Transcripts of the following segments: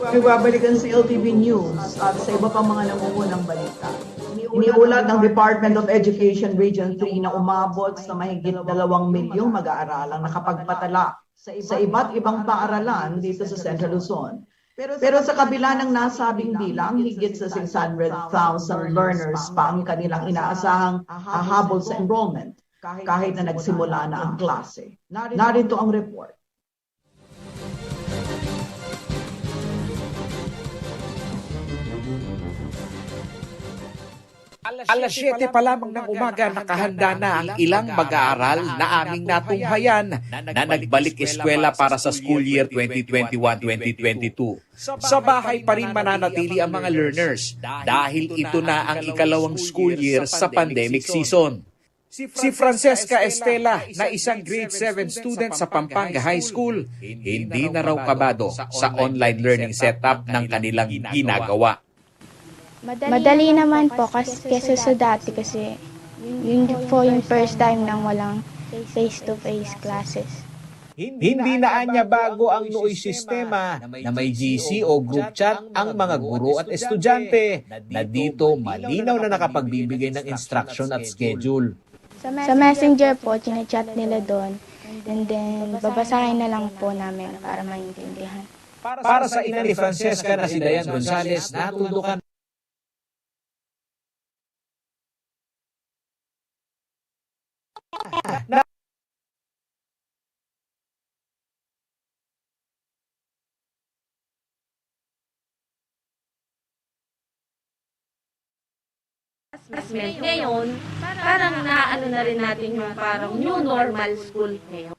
Nagbabalikan sa Cltv News at sa iba pang mga nangungunang balita. Iniulat ng Department of Education Region 3 na umabot sa mahigit 2 milyong mag-aaralang nakapagpatala sa iba't ibang paaralan dito sa Central Luzon. Pero sa kabila ng nasabing bilang, higit sa 600,000 learners pa ang kanilang inaasahang hahabol sa enrollment kahit na nagsimula na ang klase. Narito ang report. Alas 7 pa lamang ng umaga nakahanda na ang ilang mag-aaral na aming natunghayan na nagbalik eskwela para sa school year 2021-2022. Sa bahay pa rin mananatili ang mga learners dahil ito na ang ikalawang school year sa pandemic season. Si Francesca Estela na isang grade 7 student sa Pampanga High School, hindi na raw kabado sa online learning setup ng kanilang ginagawa. Madali naman po kaysa sa dati kasi yun po yung first time nang walang face-to-face classes. Hindi na anya bago ang nooy sistema na may GC o group chat ang mga guro at estudyante na dito malinaw na nakapagbibigay ng instruction at schedule. Sa messenger po, chinachat nila doon and then babasahin na lang po namin para maintindihan. Para sa ina ni Francesca na si Dayan Gonzales, natutukan Ngayon, parang naano na rin natin yung parang new normal school ngayon.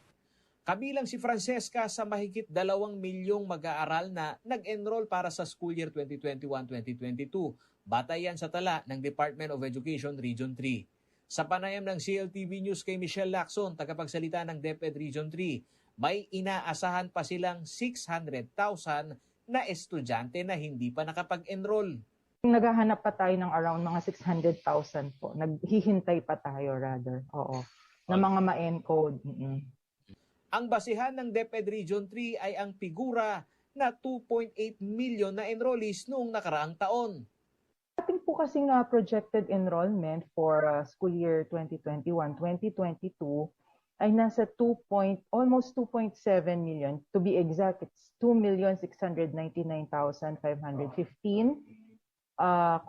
Kabilang si Francesca sa mahigit 2 milyong mag-aaral na nag-enroll para sa school year 2021-2022. Batayan sa tala ng Department of Education Region 3. Sa panayam ng Cltv News kay Michelle Lacson, tagapagsalita ng DepEd Region 3, may inaasahan pa silang 600,000 na estudyante na hindi pa nakapag-enroll. Naghahanap pa tayo ng around mga 600,000 po. Naghihintay pa tayo rather. Oo. Na mga ma-encode. Ang basihan ng DepEd Region 3 ay ang figura na 2.8 million na enrollees noong nakaraang taon. Ating po kasing projected enrollment for school year 2021-2022 ay nasa almost 2.7 million. To be exact, it's 2,699,515.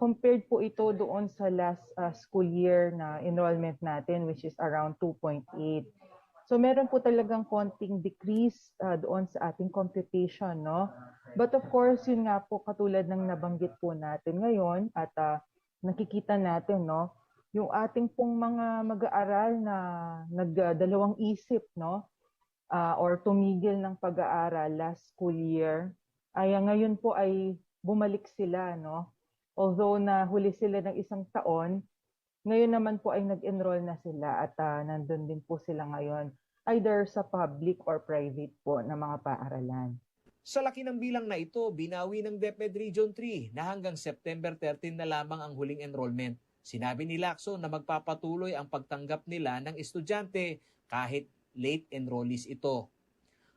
Compared po ito doon sa last school year na enrollment natin, which is around 2.8. So meron po talagang konting decrease doon sa ating computation, no? But of course, yun nga po katulad ng nabanggit po natin ngayon at nakikita natin, no? Yung ating pong mga mag-aaral na nagdalawang isip, no? Or tumigil ng pag-aaral last school year, ay ngayon po ay bumalik sila, no? Although nahuli sila ng 1 taon, ngayon naman po ay nag-enroll na sila at nandun din po sila ngayon, either sa public or private po na mga paaralan. Sa laki ng bilang na ito, binawi ng DepEd Region 3 na hanggang September 13 na lamang ang huling enrollment. Sinabi ni Lacson na magpapatuloy ang pagtanggap nila ng estudyante kahit late enrollees ito.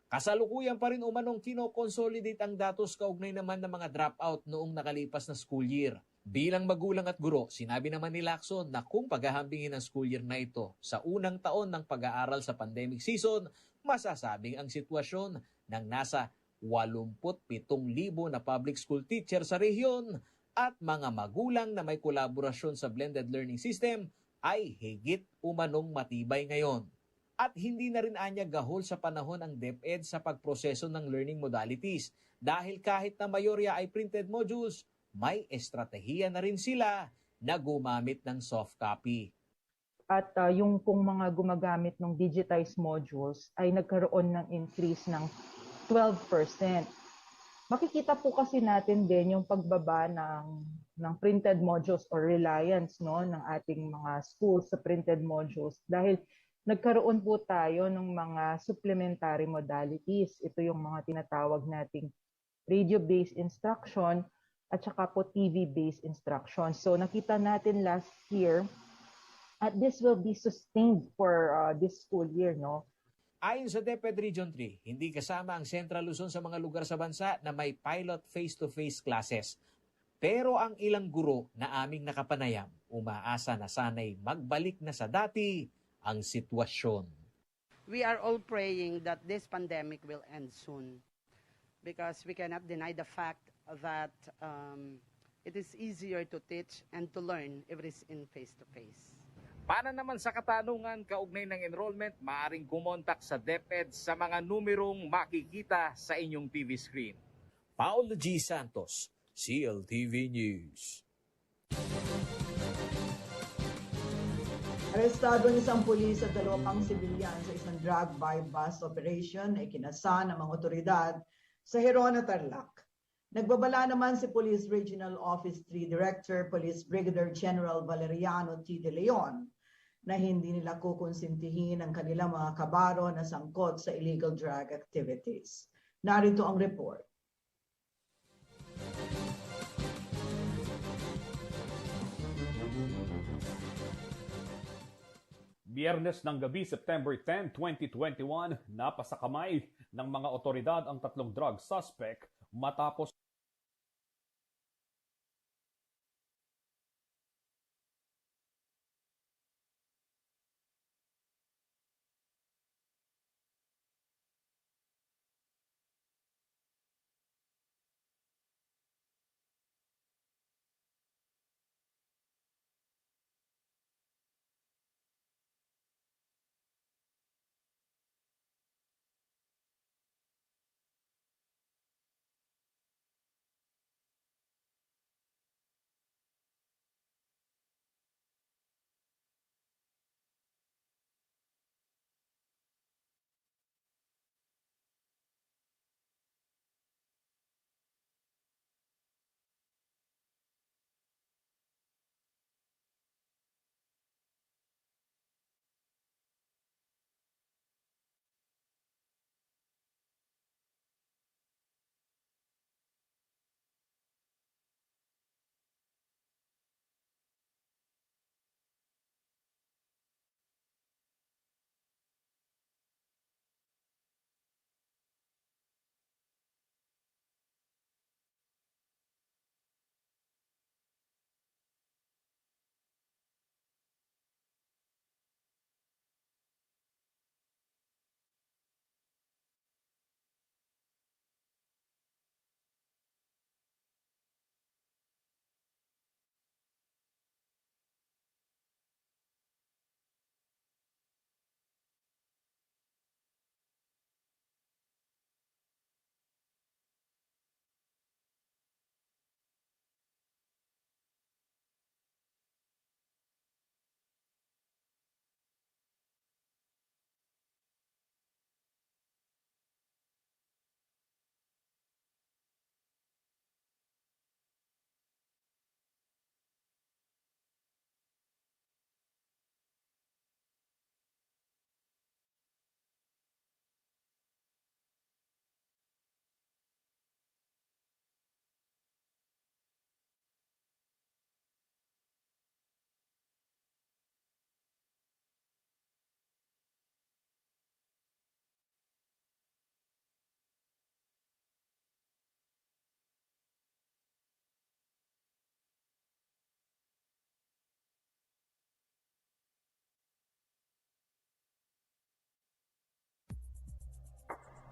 Kasalukuyan pa rin umanong kino-consolidate ang datos kaugnay naman ng mga dropout noong nakalipas na school year. Bilang magulang at guro, sinabi naman ni Lacson na kung paghahambingin ang school year na ito sa unang taon ng pag-aaral sa pandemic season, masasabing ang sitwasyon ng nasa 87,000 na public school teacher sa rehiyon at mga magulang na may kolaborasyon sa blended learning system ay higit umanong matibay ngayon. At hindi na rin anya gahol sa panahon ang DepEd sa pagproseso ng learning modalities dahil kahit na mayorya ay printed modules, may estratehiya na rin sila na gumamit ng soft copy. At yung pong mga gumagamit ng digitized modules ay nagkaroon ng increase ng 12%. Makikita po kasi natin din yung pagbaba ng printed modules or reliance, no, ng ating mga schools sa printed modules dahil nagkaroon po tayo ng mga supplementary modalities. Ito yung mga tinatawag nating radio-based instruction at saka po TV-based instruction. So nakita natin last year at this will be sustained for this school year, no? Ayon sa DepEd Region 3, hindi kasama ang Central Luzon sa mga lugar sa bansa na may pilot face-to-face classes. Pero ang ilang guro na aming nakapanayam, umaasa na sana'y magbalik na sa dati ang sitwasyon. We are all praying that this pandemic will end soon because we cannot deny the fact that it is easier to teach and to learn if it is in face-to-face. Para naman sa katanungan kaugnay ng enrollment, maaaring kumontak sa DepEd sa mga numerong makikita sa inyong TV screen. Paolo G. Santos, Cltv News. Arestado ng isang pulis at 2 pang sibilyan sa isang drug buy bust operation ay kinasa ng mga otoridad sa Herona, Tarlac. Nagbabala naman si Police Regional Office 3 Director Police Brigadier General Valeriano T. De Leon na hindi nila kukonsintihin ang kanilang mga kabaro na sangkot sa illegal drug activities. Narito ang report. Biyernes ng gabi, September 10, 2021, napasakamay ng mga otoridad ang 3 drug suspect matapos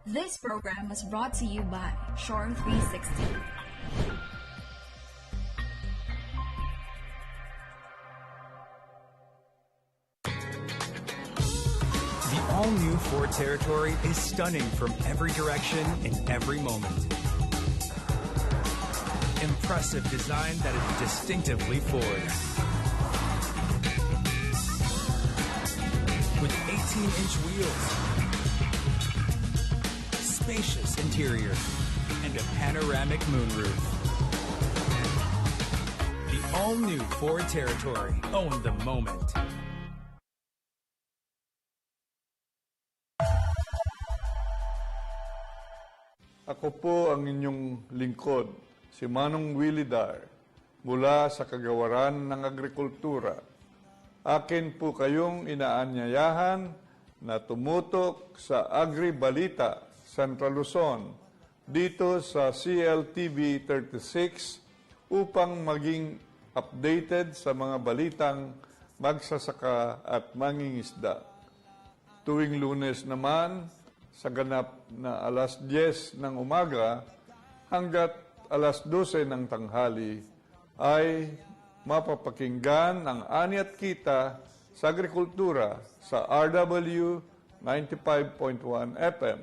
This program was brought to you by Shore 360. The all-new Ford Territory is stunning from every direction in every moment. Impressive design that is distinctively Ford. With 18-inch wheels, spacious interior, and a panoramic moonroof. The all-new Ford Territory. Own the moment. Ako po ang inyong lingkod, si Manong Willie Dar, mula sa Kagawaran ng Agrikultura. Akin po kayong inaanyayahan na tumutok sa Agri-Balita, Central Luzon, dito sa Cltv 36 upang maging updated sa mga balitang magsasaka at mangingisda. Tuwing Lunes naman, sa ganap na alas 10 ng umaga hanggat alas 12 ng tanghali, ay mapapakinggan ang Ani at Kita sa Agrikultura sa RW 95.1 FM,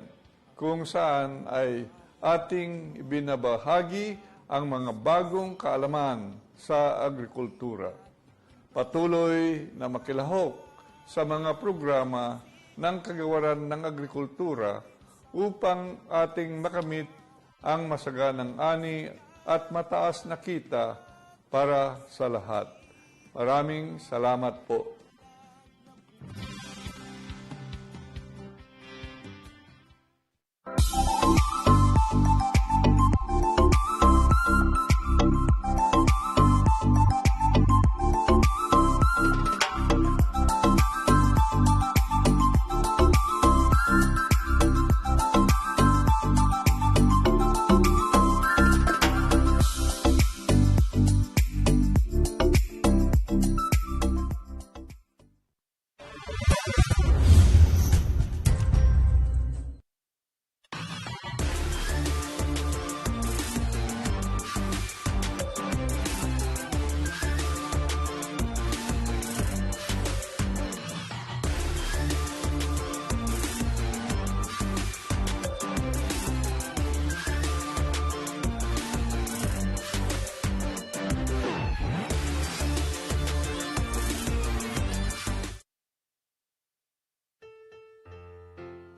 kung saan ay ating ibinabahagi ang mga bagong kaalaman sa agrikultura. Patuloy na makilahok sa mga programa ng Kagawaran ng Agrikultura upang ating makamit ang masaganang ani at mataas na kita para sa lahat. Maraming salamat po.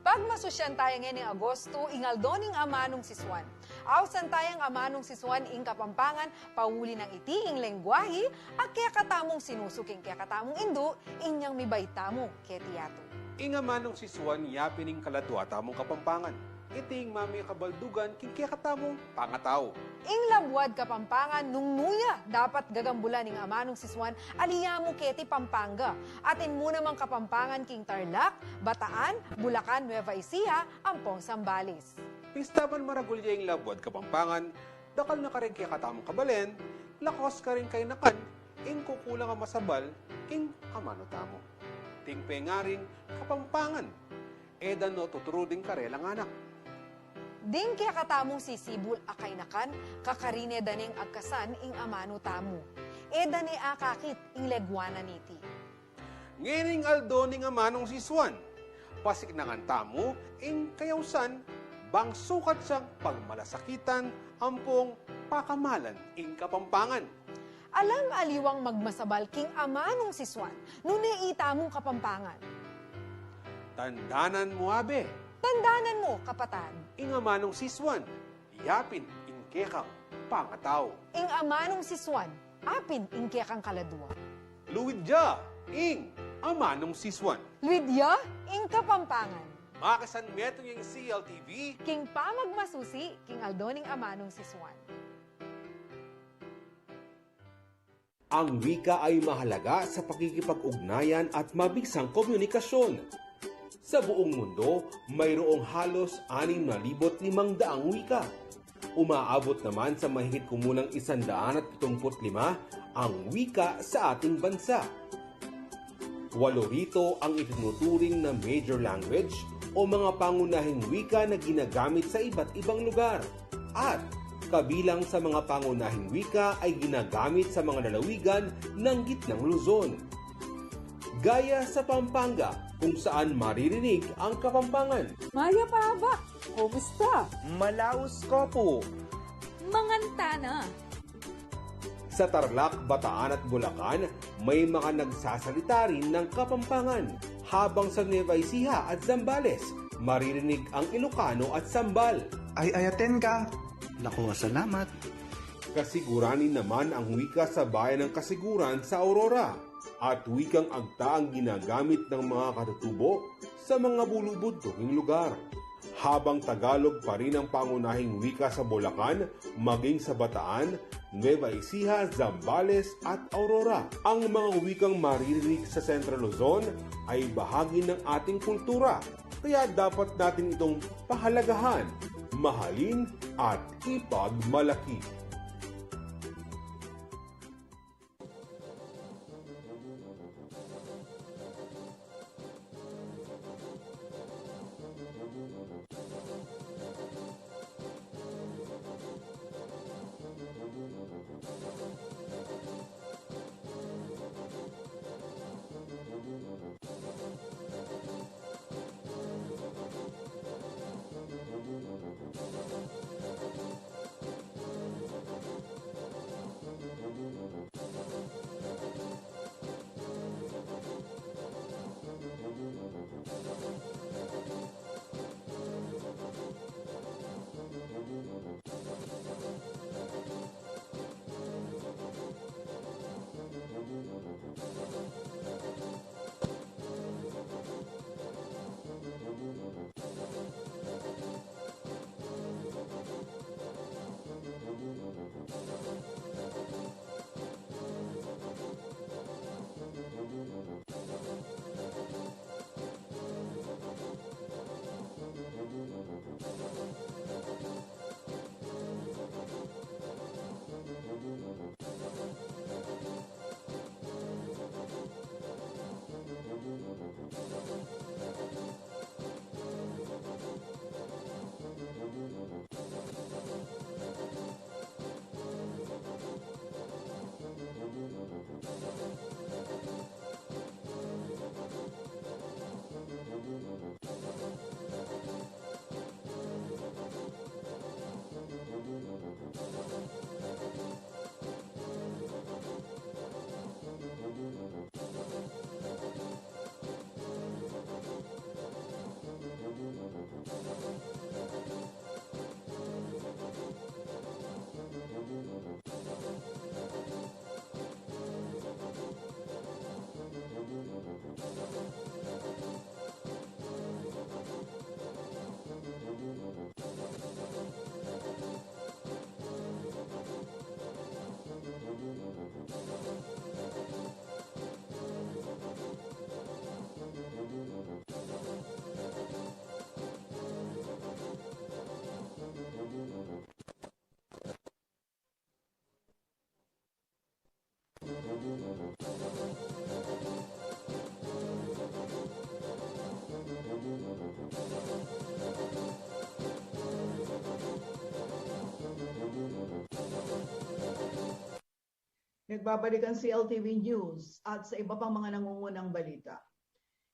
Pagmasusyan tayo ngayon ng Agosto, ingaldoning amanong siswan. Awsan tayang amanong siswan ing Kapampangan, pauli ng itiing lengguwahe, at kaya katamong sinusuking kaya katamong indo, inyang mibaytamo kaya tiyato. Ing amanong siswan, yapining kaladwa tamong Kapampangan. Iting mami kabaldugan, king kaya katamong pangataw. Ing labwad Kapampangan, nung nuya, dapat gagambulan ing amanong siswan, aliyamo keti Pampanga. Atin mo namang Kapampangan king Tarlac, Bataan, Bulacan, Nueva Ecija, Ampong Sambales. Pistaban maragulya ing labwad Kapampangan, dakal na ka rin kaya katamong kabalen, lakos ka rin kay nakan, ing kukulang ang masabal, king amano tamo. Tingpe nga rin Kapampangan, edan no tuturuding karelang anak. Ding kaya katamong sisibul akay nakan, kakarine daneng agkasan ing amano tamo. Dane akakit ing legwana niti. Ngining aldoning amanong siswan, pasik nangan tamo, ing kayawsan, bang sukat siyang pagmalasakitan, ampong pakamalan ing Kapampangan. Alam aliwang magmasabal king amanong siswan, nune itamong Kapampangan. Tandanan mo abe, Tandanan mo, kapatan. ing amanong siswan, yapin ing kekang pangataw. Ing amanong siswan, apin ing kekang kaladwa. Luwidya, ing amanong siswan. Lidya, ing Kapampangan. Makasan metong yung CLTV, King pamagmasusi, king aldoning amanong siswan. ang wika ay mahalaga sa pakikipag-ugnayan at mabigsang komunikasyon. Sa buong mundo, mayroong halos 6,500 wika. Umaabot naman sa mahigit kumulang 175 ang wika sa ating bansa. 8 rito ang itinuturing na major language o mga pangunahing wika na ginagamit sa iba't ibang lugar. At kabilang sa mga pangunahing wika ay ginagamit sa mga lalawigan ng gitnang Luzon. Gaya sa Pampanga, kung saan maririnig ang Kapampangan. Maya Paba, kumusta? Malaus Kopo. Mangantana. Sa Tarlac, Bataan at Bulacan, may mga nagsasalita rin ng Kapampangan. Habang sa Nueva Ecija at Zambales, maririnig ang Ilocano at Sambal. Ay ayaten ka. Lako, salamat. Kasiguranin naman ang wika sa bayan ng Kasiguran sa Aurora. At wikang agta ang ginagamit ng mga katutubo sa mga bulubudong lugar. Habang Tagalog pa rin ang pangunahing wika sa Bulacan, maging sa Bataan, Nueva Ecija, Zambales at Aurora. Ang mga wikang maririnig sa Central Luzon ay bahagi ng ating kultura. Kaya dapat natin itong pahalagahan, mahalin at ipagmalaki. Nagbabalik ang Cltv News at sa iba pang mga nangungunang balita.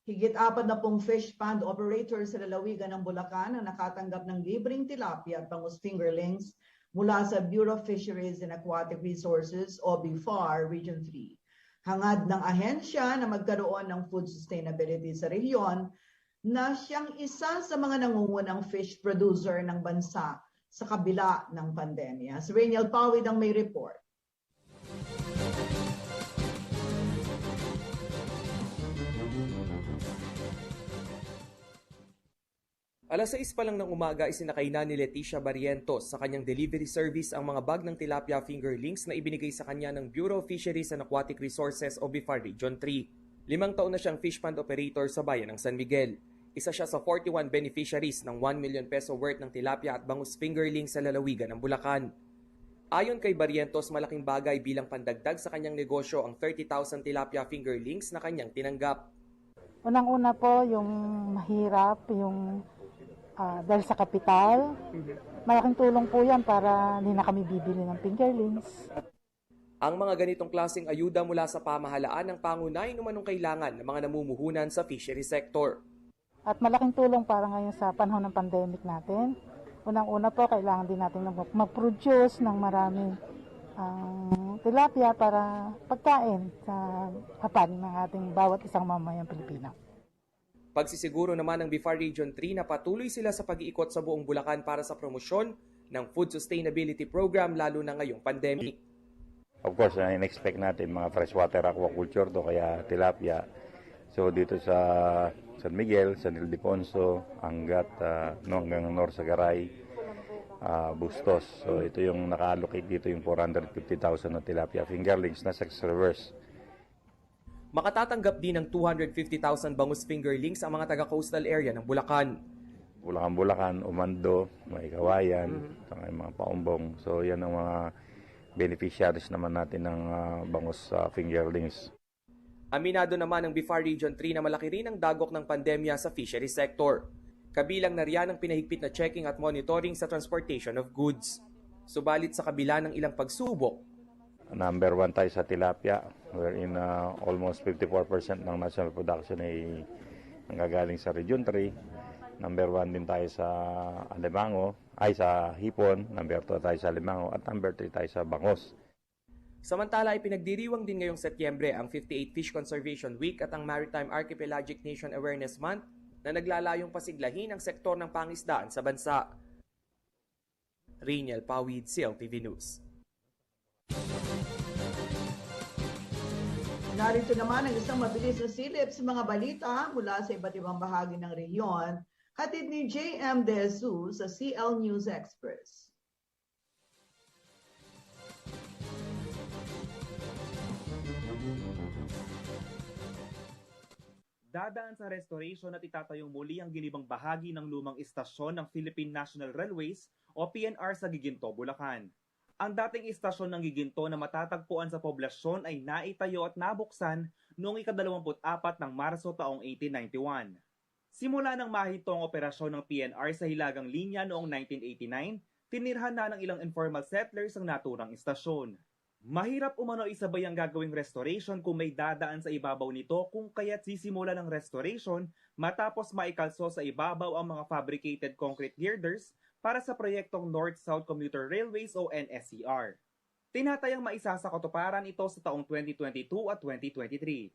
Higit 40 fish pond operators sa lalawigan ng Bulacan ang nakatanggap ng libreng tilapia at bangus fingerlings mula sa Bureau of Fisheries and Aquatic Resources o BFAR Region 3. Hangad ng ahensya na magkaroon ng food sustainability sa rehiyon na siyang isa sa mga nangungunang fish producer ng bansa sa kabila ng pandemya. Si Rainiel Pawid ang may report. Alas 6 pa lang ng umaga isinakay na ni Leticia Barrientos sa kanyang delivery service ang mga bag ng tilapia fingerlings na ibinigay sa kanya ng Bureau of Fisheries and Aquatic Resources o BFAR Region 3. 5 taon na siyang fish pond operator sa bayan ng San Miguel. Isa siya sa 41 beneficiaries ng 1 million peso worth ng tilapia at bangus fingerlings sa lalawigan ng Bulacan. Ayon kay Barrientos, malaking bagay bilang pandagdag sa kanyang negosyo ang 30,000 tilapia fingerlings na kanyang tinanggap. Unang-una po yung mahirap, yung dahil sa kapital, malaking tulong po yan para hindi na kami bibili ng fingerlings. Ang mga ganitong klaseng ayuda mula sa pamahalaan ng pangunahing umanong kailangan ng mga namumuhunan sa fishery sector. At malaking tulong para ngayon sa panahon ng pandemic natin. Unang-una po, kailangan din natin mag-produce ng maraming tilapia para pagkain sa kapan ng ating bawat isang mamayang Pilipino. Pagsisiguro naman ng BFAR Region 3 na patuloy sila sa pag-iikot sa buong Bulacan para sa promosyon ng food sustainability program lalo na ngayong pandemic. Of course, in-expect natin mga freshwater aquaculture to kaya tilapia. So dito sa San Miguel, San Ildefonso, hanggang North Sagaray, Bustos. So ito yung naka-allocate dito yung 450,000 na tilapia fingerlings na sex reverse. Makatatanggap din ng 250,000 bangus fingerlings ang mga taga-coastal area ng Bulacan. Bulacan, Umando, may Kawayan, mga Paumbong. So yan ang mga beneficiaries naman natin ng bangus fingerlings. Aminado naman ng BIFAR Region 3 na malaki rin ang dagok ng pandemya sa fishery sector. Kabilang na riyan ang pinahigpit na checking at monitoring sa transportation of goods. Subalit sa kabila ng ilang pagsubok, Number 1 tayo sa tilapia, wherein almost 54% ng national production ay nanggagaling sa Region 3. Number 1 din tayo sa sa hipon. Number 2 tayo sa alimango. At number 3 tayo sa bangos. Samantala ay pinagdiriwang din ngayong Setyembre ang 58 Fish Conservation Week at ang Maritime Archipelagic Nation Awareness Month na naglalayong pasiglahin ang sektor ng pangisdaan sa bansa. Rainiel Pawid, Cltv News. Narito naman ang isang mabilis na silip sa mga balita mula sa iba't ibang bahagi ng rehiyon, hatid ni JM De Jesus sa CL News Express. Dadaan sa restoration at itatayong muli ang ginibang bahagi ng lumang istasyon ng Philippine National Railways o PNR sa Giginto, Bulacan. Ang dating istasyon ng Giginto na matatagpuan sa poblasyon ay naitayo at nabuksan noong ika-24 ng Marso taong 1891. Simula nang mahito ang operasyon ng PNR sa hilagang linya noong 1989, tinirhan na ng ilang informal settlers ang naturang istasyon. Mahirap umano isabay ang gagawing restoration kung may dadaan sa ibabaw nito kung kaya't sisimula ng restoration matapos maikalso sa ibabaw ang mga fabricated concrete girders para sa proyektong North-South Commuter Railways o NSCR. Tinatayang maisa sa katuparan ito sa taong 2022 at 2023.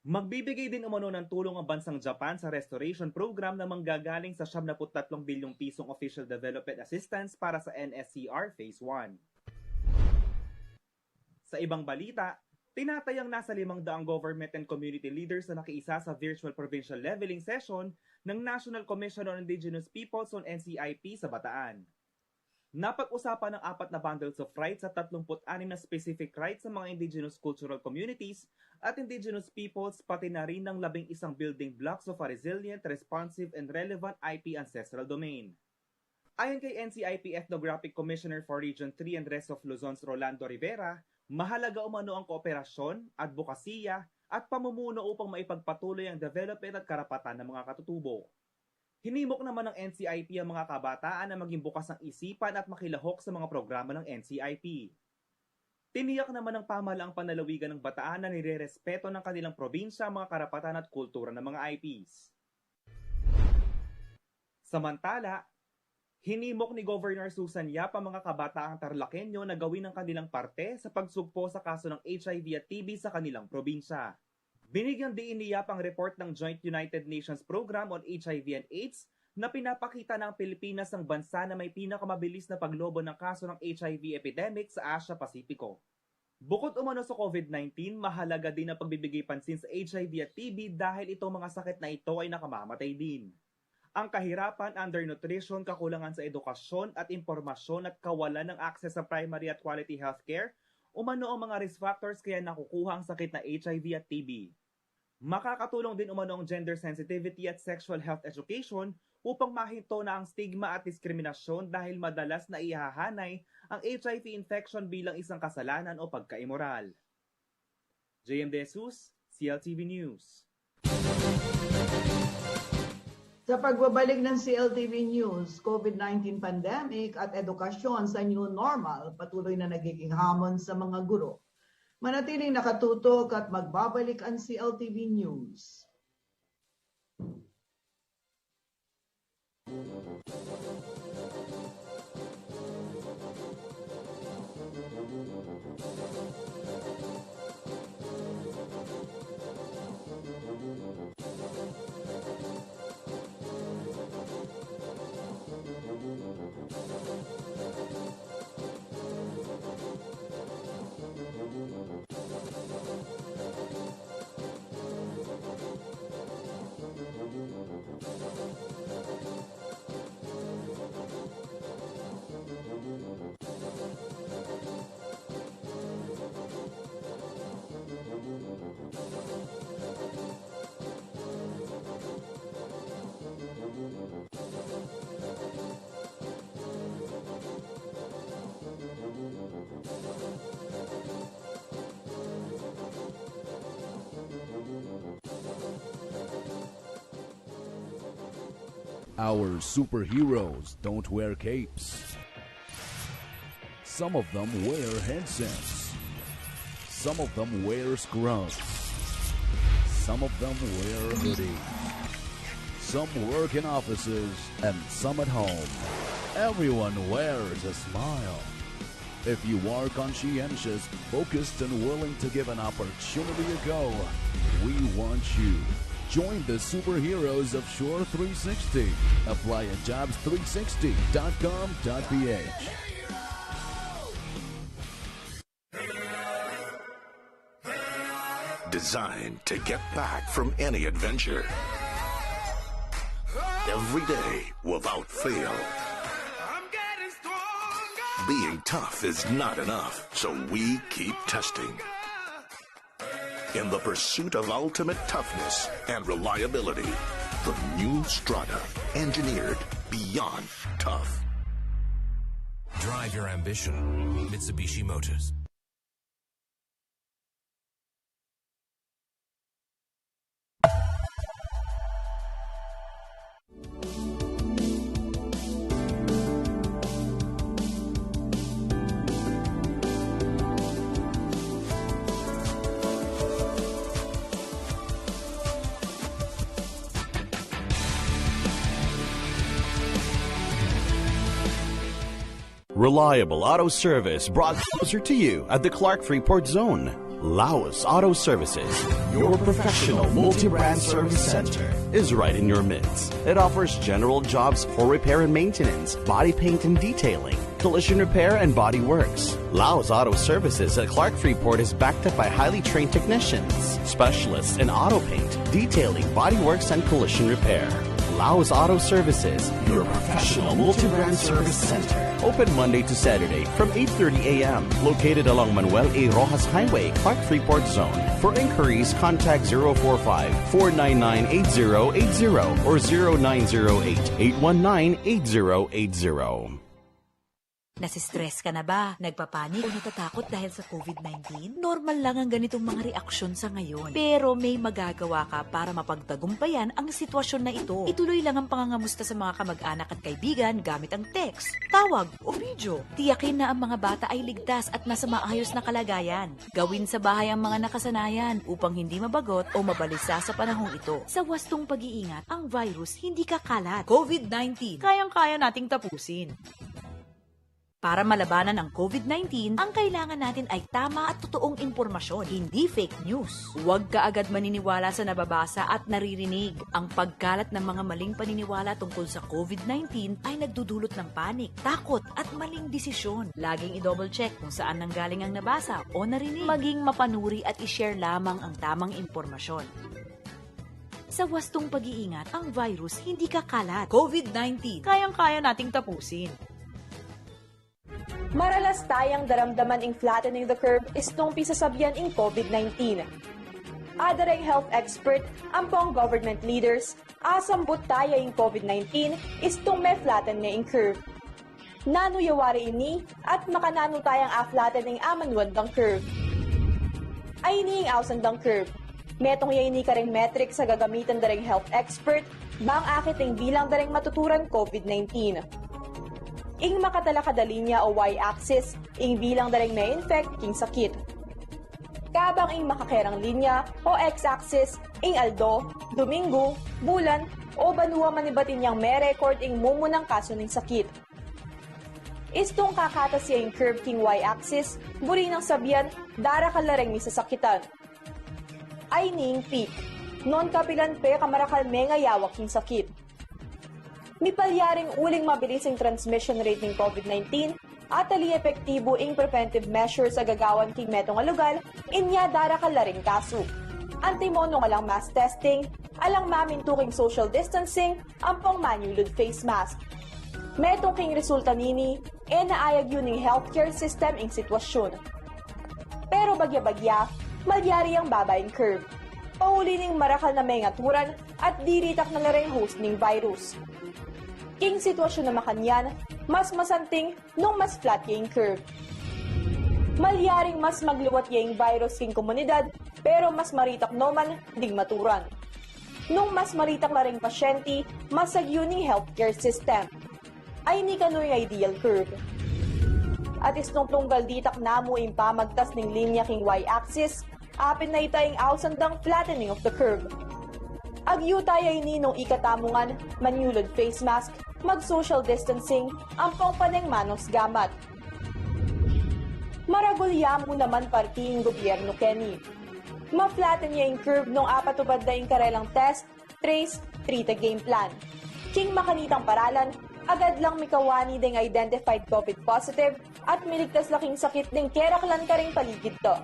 Magbibigay din umano ng tulong ang bansang Japan sa restoration program na manggagaling sa 73 bilyong pisong official development assistance para sa NSCR Phase 1. Sa ibang balita, tinatayang nasa 500 government and community leaders na nakiisa sa virtual provincial leveling session ng National Commission on Indigenous Peoples on NCIP sa Bataan. Napag-usapan ng 4 na bundles of rights at 36 na specific rights sa mga indigenous cultural communities at indigenous peoples pati na rin ng 11 building blocks of a resilient, responsive, and relevant IP ancestral domain. Ayon kay NCIP Ethnographic Commissioner for Region 3 and Rest of Luzon's Rolando Rivera, mahalaga umano ang kooperasyon, advokasya at pamumuno upang maipagpatuloy ang development at karapatan ng mga katutubo. Hinimok naman ng NCIP ang mga kabataan na maging bukas ng isipan at makilahok sa mga programa ng NCIP. Tiniyak naman ng pamahalaang panlalawigan ng Bataan na nirerespeto ng kanilang probinsya ang mga karapatan at kultura ng mga IPs. Samantala, hinimok ni Governor Susan Yap ang mga kabataang Tarlakenyo na gawin ang kanilang parte sa pagsugpo sa kaso ng HIV at TB sa kanilang probinsya. Binigyang diin ni Yap ang report ng Joint United Nations Program on HIV and AIDS na pinapakita na ang Pilipinas ang bansa na may pinakamabilis na paglobo ng kaso ng HIV epidemic sa Asia-Pasipiko. Bukod umano sa COVID-19, mahalaga din ang pagbibigay pansin sa HIV at TB dahil itong mga sakit na ito ay nakamamatay din. Ang kahirapan, undernutrition, kakulangan sa edukasyon at impormasyon at kawalan ng access sa primary at quality healthcare, umano ang mga risk factors kaya nakukuha ang sakit na HIV at TB. Makakatulong din umano ang gender sensitivity at sexual health education upang mahinto na ang stigma at diskriminasyon dahil madalas na ihahanay ang HIV infection bilang isang kasalanan o pagkaimoral. JM De Jesus, CLTV News. Sa pagbabalik ng CLTV News, COVID-19 pandemic at edukasyon sa new normal patuloy na nagiging hamon sa mga guro. Manatiling nakatutok at magbabalik ang CLTV News. Our superheroes don't wear capes. Some of them wear headsets. Some of them wear scrubs. Some of them wear hoodies. Some work in offices and some at home. Everyone wears a smile. If you are conscientious, focused, and willing to give an opportunity a go, we want you. Join the superheroes of Shore 360. Apply at jobs360.com.ph. Designed to get back from any adventure. Every day without fail. Being tough is not enough, so we keep testing. In the pursuit of ultimate toughness and reliability, the new Strata, engineered beyond tough. Drive your ambition. Mitsubishi Motors. Reliable auto service brought closer to you at the Clark Freeport Zone. Laos Auto Services, your professional multi-brand service center, is right in your midst. It offers general jobs for repair and maintenance, body paint and detailing, collision repair and body works. Laos Auto Services at Clark Freeport is backed up by highly trained technicians, specialists in auto paint, detailing, body works and collision repair. Laos Auto Services, your professional multi-brand service center. Open Monday to Saturday from 8:30 a.m. Located along Manuel A. Rojas Highway, Clark Freeport Zone. For inquiries, contact 045-499-8080 or 0908-819-8080. Nasistress ka na ba? Nagpapanik o natatakot dahil sa COVID-19? Normal lang ang ganitong mga reaksyon sa ngayon. Pero may magagawa ka para mapagtagumpayan ang sitwasyon na ito. Ituloy lang ang pangangamusta sa mga kamag-anak at kaibigan gamit ang text, tawag o video. Tiyakin na ang mga bata ay ligtas at nasa maayos na kalagayan. Gawin sa bahay ang mga nakasanayan upang hindi mabagot o mabalisa sa panahong ito. Sa wastong pag-iingat, ang virus hindi kakalat. COVID-19, kayang-kaya nating tapusin. Para malabanan ang COVID-19, ang kailangan natin ay tama at totoong impormasyon, hindi fake news. Huwag ka agad maniniwala sa nababasa at naririnig. Ang pagkalat ng mga maling paniniwala tungkol sa COVID-19 ay nagdudulot ng panik, takot at maling desisyon. Laging i-double check kung saan nanggaling ang nabasa o narinig. Maging mapanuri at i-share lamang ang tamang impormasyon. Sa wastong pag-iingat, ang virus hindi kakalat. COVID-19, kayang-kaya nating tapusin. Maralas tayang daramdaman ing flattening the curve istong pisasabihan ing COVID-19. Adareng health expert, ampong government leaders, asambut tayo ing COVID-19 istong may flatten nga ing curve. Nano yawari ini at makanano tayang a-flatten ing amanwandang curve. Ay ini ing ausandang curve. Metong yay ini kareng metric sa gagamitan dareng health expert, bang akit ing bilang dareng matuturan COVID-19. Ing makatalakadalinya o y-axis, ing bilang dareng may infect king sakit. Kabang ing makakerang linya o x-axis, ing aldo, domingo, bulan, o banwa manibatin niyang may record ing mumunang kaso ng sakit. Istong kakatas siya ing curve king y-axis, buri ng sabihan, dara kalareng ni sasakitan. Ay ning peak, non kapilan pe kamarakal may ngayawak king sakit. Mipalyaring uling mabilis ang transmission rate ng COVID-19 at ali epektibo ing preventive measures sa gagawan king metong alugal, inya dara kalaring kaso. Antimono nga lang mass testing, alang mamintuking social distancing, ampong manulod face mask. Metong king resulta nini, naayag yun ng healthcare system ing sitwasyon. Pero bagya-bagya, malyari ang babaying curve. Pauli ning marakal na may ngaturan at diritak na lareng host ning virus. King sitwasyon na makanyan, mas masanting nung mas flat yung curve. Malyaring mas magluwat yung virus king komunidad, pero mas maritak noman ding maturan. nung mas maritang laring pasyente, masagyuning healthcare system. Ay ni kano'y ideal curve. At isnong tunggal ditak namo impamagtas ng linya king y-axis, apin na itayong ausandang flattening of the curve. Agyu tayo ninong ikatamungan, manyulod face mask, mag-social distancing, ampong paneng manos gamat. Maragulya mo naman partiing gobyerno Kenny. Ma-flatten niya yung curve nung apatubad na yung karelang test, trace, treat a game plan. King makanitang paralan, agad lang mikawani ding identified COVID positive at miligtas laking sakit ding keraklan ka ring paligid to.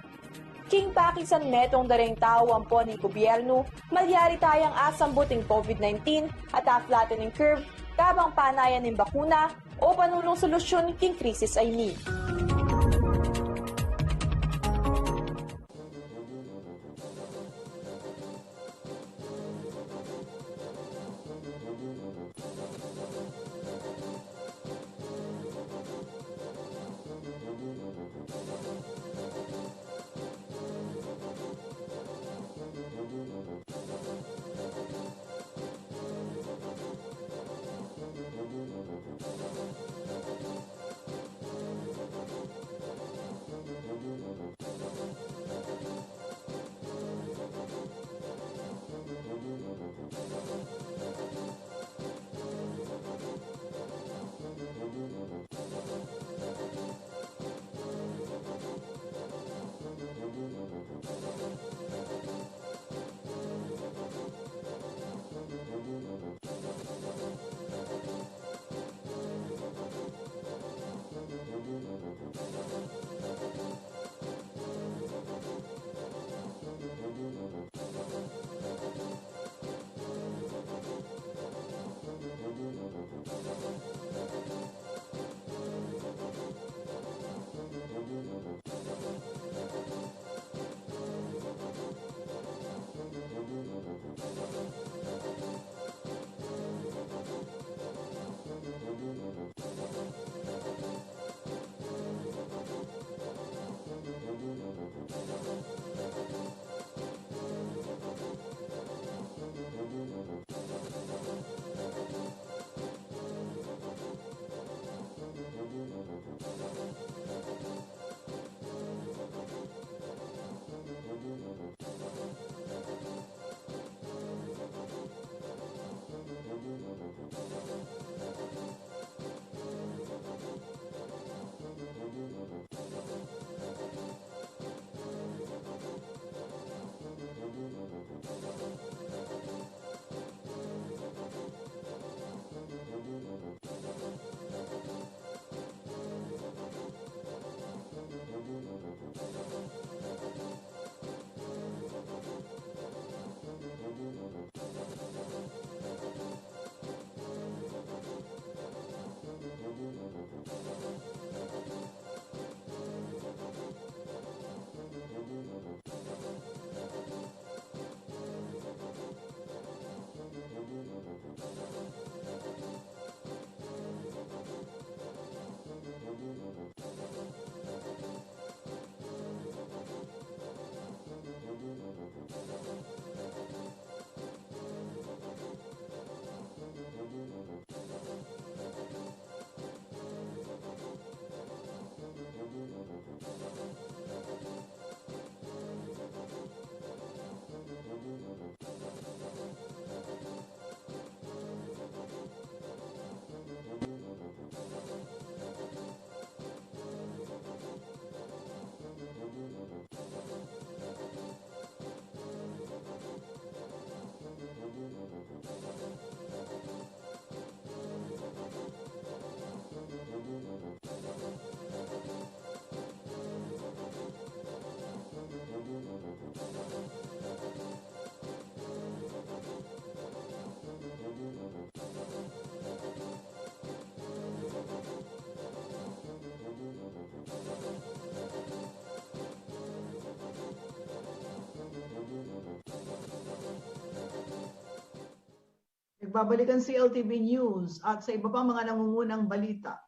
King pakisan metong daring tao ang po ni gobyerno, malyari tayang asambuting COVID-19 at a-flattening curve, kabang panayan ng bakuna o panulong solusyon king krisis ay ni. Nagbabalikan si Cltv News at sa iba pang mga nangungunang balita.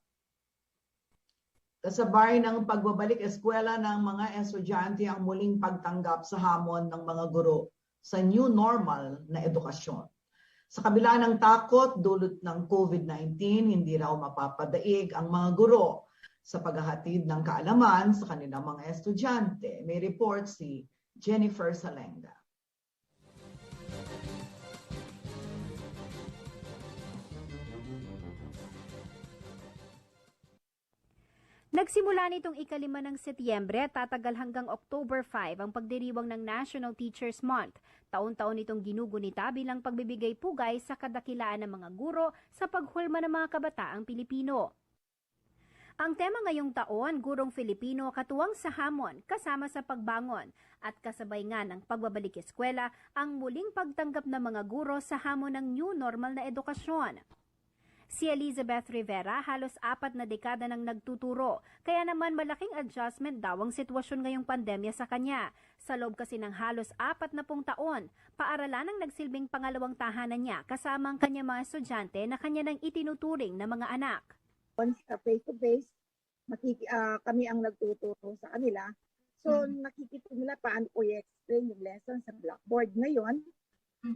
Kasabay ng pagbabalik eskwela ng mga estudyante ang muling pagtanggap sa hamon ng mga guro. sa new normal na edukasyon. Sa kabila ng takot dulot ng COVID-19, hindi raw mapapadaig ang mga guro sa paghahatid ng kaalaman sa kanilang mga estudyante. May report si Jennifer Salenga. Nagsimula nitong ika-5 ng Setyembre at tatagal hanggang October 5 ang pagdiriwang ng National Teachers Month. Taon-taon itong ginugunita bilang pagbibigay pugay sa kadakilaan ng mga guro sa paghulma ng mga kabataang Pilipino. Ang tema ngayong taon, Gurong Filipino, katuwang sa hamon, kasama sa pagbangon, at kasabay nga ng pagbabalik eskwela, ang muling pagtanggap ng mga guro sa hamon ng new normal na edukasyon. Si Elizabeth Rivera halos 4 na dekada nang nagtuturo, kaya naman malaking adjustment daw ang sitwasyon ngayong pandemya sa kanya. Sa loob kasi ng halos 40 taon, paaralan ang nagsilbing pangalawang tahanan niya kasama ang kanyang mga estudyante na kanya nang itinuturing na mga anak. Face-to-face, kami ang nagtuturo sa kanila. So nakikita nila paano ko i-explain yung lesson sa blackboard. Ngayon,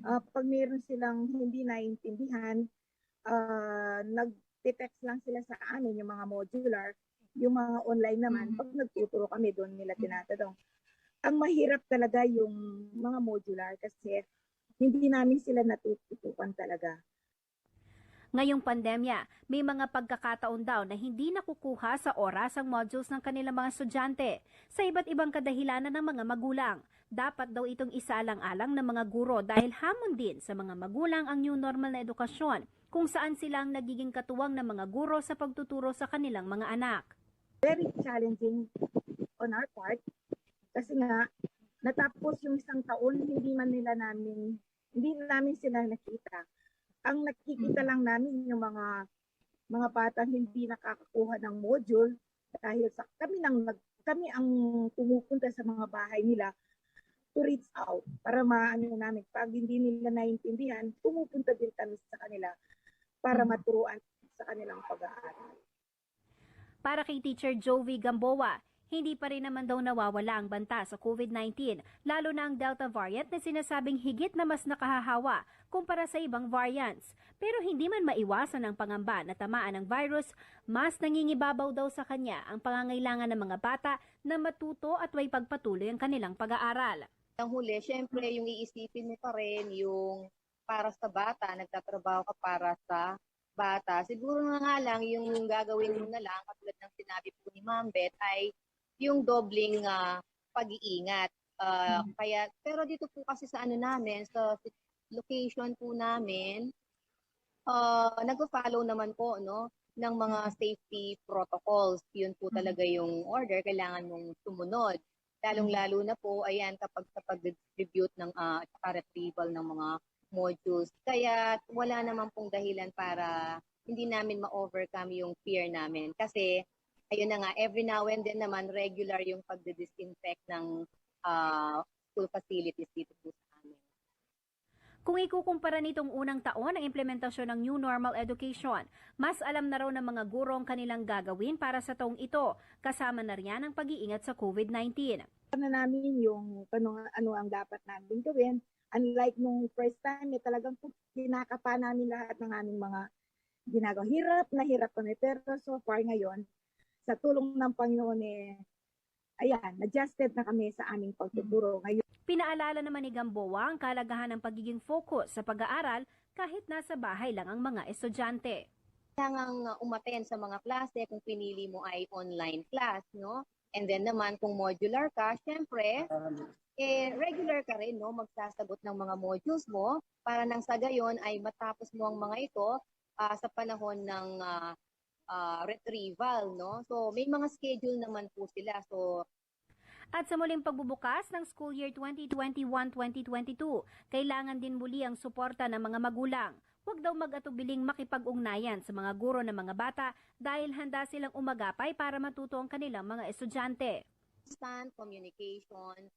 pag mayroon silang hindi naiintindihan, nag-text lang sila sa amin, yung mga modular, yung mga online naman, pag nagtuturo kami, doon nila tinatanong. Ang mahirap talaga yung mga modular kasi hindi namin sila natututukan talaga. Ngayong pandemya, may mga pagkakataon daw na hindi nakukuha sa oras ang modules ng kanilang mga estudyante sa iba't ibang kadahilanan ng mga magulang. Dapat daw itong isaalang-alang ng mga guro dahil hamon din sa mga magulang ang new normal na edukasyon kung saan sila ang nagiging katuwang ng mga guro sa pagtuturo sa kanilang mga anak. Very challenging on our part kasi nga natapos yung isang taon, hindi namin sila nakita. Ang nakikita lang namin yung mga batang hindi nakakakuha ng module dahil sa kami ang pumupunta sa mga bahay nila to reach out para maano namin. Pag hindi nila naiintindihan, pumupunta din kami sa kanila para maturuan sa kanilang pag-aaral. Para kay Teacher Jovi Gamboa, hindi pa rin naman daw nawawala ang banta sa COVID-19, lalo na ang Delta variant na sinasabing higit na mas nakahahawa kumpara sa ibang variants. Pero hindi man maiwasan ang pangamba na tamaan ng virus, mas nangingibabaw daw sa kanya ang pangangailangan ng mga bata na matuto at may pagpatuloy ang kanilang pag-aaral. Ang huli, syempre yung iisipin mo pa rin yung para sa bata, nagtatrabaho ka para sa bata. Siguro nga lang yung gagawin mo na lang, katulad ng sinabi po ni Ma'am Beth, ay yung dobling pag-iingat. Pero dito po kasi sa namin, sa location po namin, nag-follow naman po ng mga safety protocols. Yun po talaga yung order, kailangan mong sumunod. Lalong-lalo na po, ayan, kapag sa pag-distribute ng retrieval ng mga modules. Kaya wala naman pong dahilan para hindi namin ma-overcome yung fear namin. Kasi ayun na nga, every now and then naman, regular yung pagdi-disinfect ng school facilities dito po sa amin. Kung ikukumpara nitong unang taon ang implementasyon ng New Normal Education, mas alam na raw ng mga guro ang kanilang gagawin para sa taong ito, kasama na riyan ang pag-iingat sa COVID-19. Ano namin yung ano ang dapat namin gawin. Unlike nung first time, talagang kinakapa namin lahat ng aming mga ginagawa. Hirap kami. Pero so far ngayon, sa tulong ng Panginoon, adjusted na kami sa aming pagtuturo. Ngayon, pinaalala naman ni Gamboa ang kalagahan ng pagiging focus sa pag-aaral kahit nasa bahay lang ang mga estudyante. Kailangang umaten sa mga klase kung pinili mo ay online class, no? And then naman kung modular ka, syempre, regular ka rin, no? Magsasagot ng mga modules mo para nang sa gayon ay matapos mo ang mga ito sa panahon ng retrieval, no? So may mga schedule naman po sila. At sa muling pagbubukas ng school year 2021-2022, kailangan din muli ang suporta ng mga magulang. Huwag daw mag-atubiling makipag-ugnayan sa mga guro ng mga bata dahil handa silang umagapay para matuto ang kanilang mga estudyante. Constant communication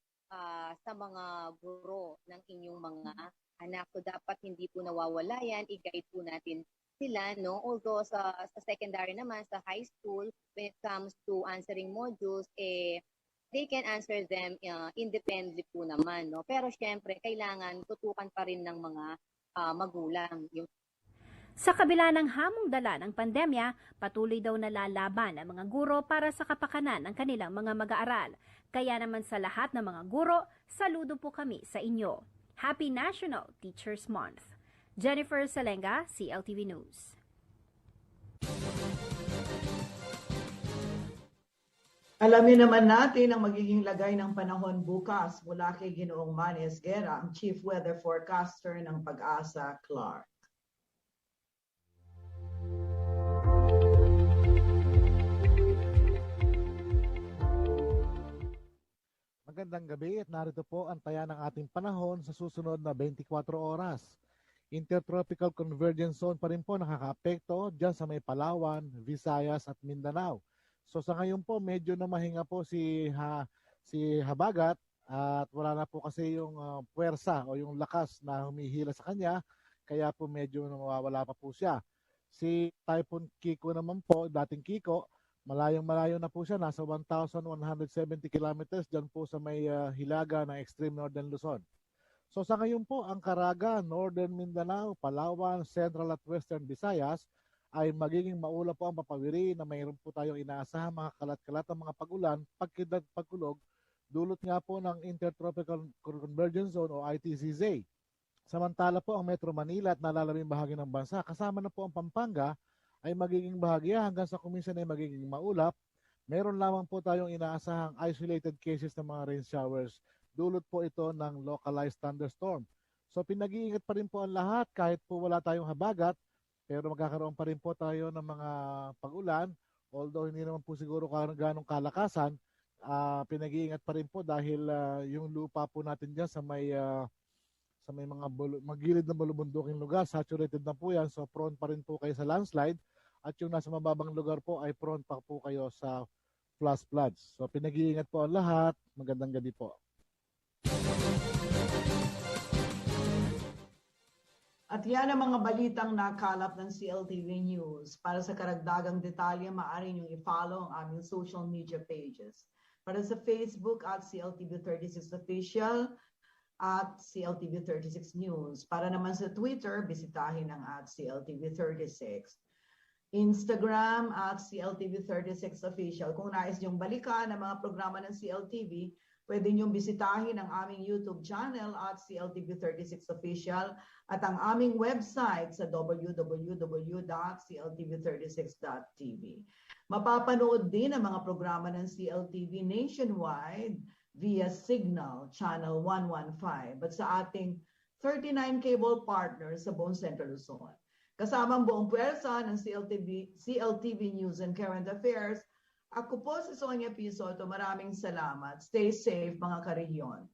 sa mga guro ng inyong mga anak. So dapat hindi po nawawala yan, i-guide po natin sila, no? Although sa secondary naman, sa high school, when it comes to answering modules, they can answer them independently po naman, no? Pero syempre, kailangan tutukan pa rin ng mga magulang. Sa kabila ng hamong dala ng pandemya, patuloy daw nalalaban ang mga guro para sa kapakanan ng kanilang mga mag-aaral. Kaya naman sa lahat ng mga guro, saludo po kami sa inyo. Happy National Teachers Month. Jennifer Salenga, CLTV News. Alamin naman natin ang magiging lagay ng panahon bukas mula kay Ginoong Manny Esguera, ang Chief Weather Forecaster ng Pag-asa, Clark. Magandang gabi at narito po ang taya ng ating panahon sa susunod na 24 oras. Intertropical Convergence Zone pa rin po nakakaapekto dyan sa may Palawan, Visayas at Mindanao. So sa ngayon po medyo na mahinga po si Habagat at wala na po kasi yung puwersa o yung lakas na humihila sa kanya kaya po medyo nawawala pa po siya. Si Typhoon Kiko naman po, dating Kiko, malayong-malayo na po siya, nasa 1,170 kilometers dyan po sa may hilaga ng extreme northern Luzon. So sa ngayon po, ang Caraga, Northern Mindanao, Palawan, Central at Western Visayas ay magiging maula po ang papawiri na mayroon po tayong inaasahan mga kalat-kalat ng mga pagulan, pagkidlat, pagkulog, dulot nga po ng Intertropical Convergence Zone o ITCZ. Samantala po ang Metro Manila at nalalaming bahagi ng bansa, kasama na po ang Pampanga, ay magiging bahagya hanggang sa kuminsan ay magiging maulap. Meron lamang po tayong inaasahang isolated cases ng mga rain showers. Dulot po ito ng localized thunderstorm. So pinag-iingat pa rin po ang lahat kahit po wala tayong habagat, pero magkakaroon pa rin po tayo ng mga pag-ulan. Although hindi naman po siguro ganong kalakasan, pinag-iingat pa rin po dahil yung lupa po natin dyan sa may mga magilid na malubunduking lugar, saturated na po yan, so prone pa rin po kayo sa landslide. At yung nasa mababang lugar po ay prone pa po kayo sa flash floods. So pinag-iingat po ang lahat. Magandang gabi po. At yan ang mga balitang nakalap ng CLTV News. Para sa karagdagang detalye, maaari niyong i-follow ang aming social media pages. Para sa Facebook at CLTV36 Official at CLTV36 News. Para naman sa Twitter, bisitahin ang at CLTV36. Instagram at CLTV36 Official. Kung nais niyong balikan ang mga programa ng CLTV, pwede niyong bisitahin ang aming YouTube channel at CLTV36 Official at ang aming website sa www.cltv36.tv. Mapapanood din ang mga programa ng CLTV nationwide via Signal Channel 115 at sa ating 39 cable partners sa buong Central Luzon. Kasama ang buong puwersa ng CLTV News and Current Affairs, ako po si Sonia Pisoto. Maraming salamat. Stay safe mga karehiyon.